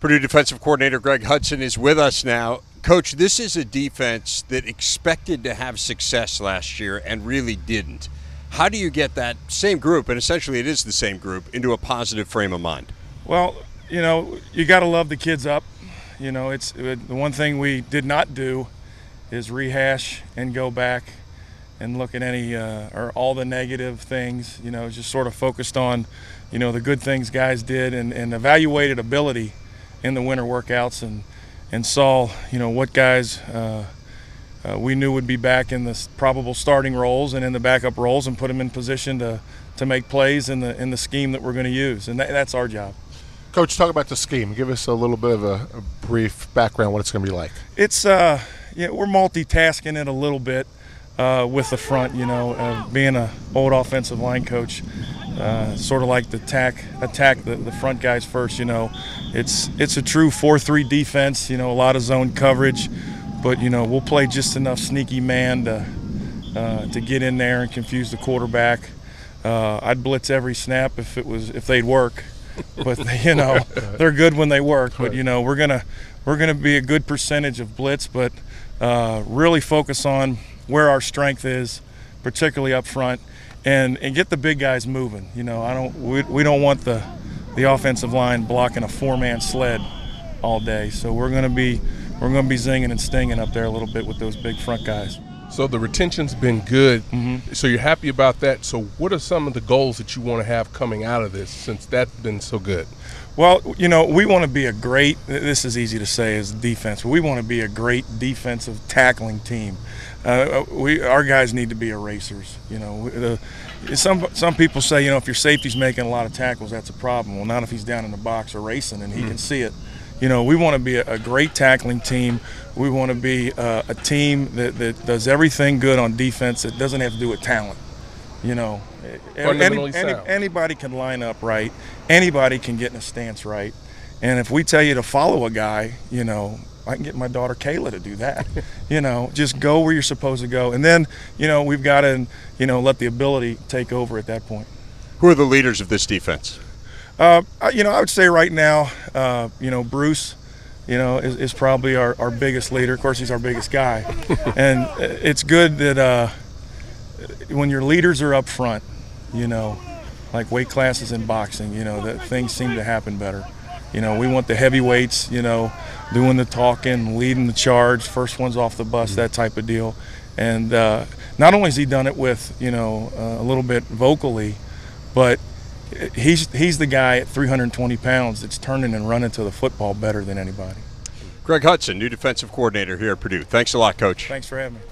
Purdue defensive coordinator Greg Hudson is with us now. Coach, this is a defense that expected to have success last year and really didn't. How do you get that same group, and essentially it is the same group, into a positive frame of mind? Well, you got to love the kids up. It's the one thing we did not do is rehash and go back and look at any or all the negative things. Just sort of focused on, the good things guys did and evaluated ability in the winter workouts and saw, what guys we knew would be back in the probable starting roles and in the backup roles, and put them in position to make plays in the scheme that we're going to use, and that's our job. Coach, talk about the scheme. Give us a little bit of a brief background what it's going to be like. It's we're multitasking it a little bit with the front. Being an old offensive line coach, sort of like the attack the front guys first. It's a true 4-3 defense. A lot of zone coverage, but we'll play just enough sneaky man to get in there and confuse the quarterback. I'd blitz every snap if they'd work, but they're good when they work. But we're gonna be a good percentage of blitz, but really focus on where our strength is, particularly up front, and get the big guys moving. We don't want the offensive line blocking a 4-man sled all day. So we're gonna be zinging and stinging up there a little bit with those big front guys. So the retention's been good. Mm-hmm. So you're happy about that. So what are some of the goals that you want to have coming out of this, since that's been so good? Well, we want to be a great, this is easy to say as defense, but we want to be a great defensive tackling team. Our guys need to be erasers. Some people say, if your safety's making a lot of tackles, that's a problem. Well, not if he's down in the box erasing and he can see it. We want to be a great tackling team. We want to be a team that does everything good on defense that doesn't have to do with talent. Anybody can line up right. Anybody can get in a stance right. And if we tell you to follow a guy, I can get my daughter Kayla to do that. Just go where you're supposed to go. And then, we've got to, let the ability take over at that point. Who are the leaders of this defense? I would say right now, Bruce, is probably our biggest leader. Of course, he's our biggest guy. And it's good that when your leaders are up front, like weight classes in boxing, that things seem to happen better. We want the heavyweights, doing the talking, leading the charge, first ones off the bus, that type of deal. And not only has he done it with, a little bit vocally, but he's the guy at 320 pounds that's turning and running to the football better than anybody. Greg Hudson, new defensive coordinator here at Purdue. Thanks a lot, Coach. Thanks for having me.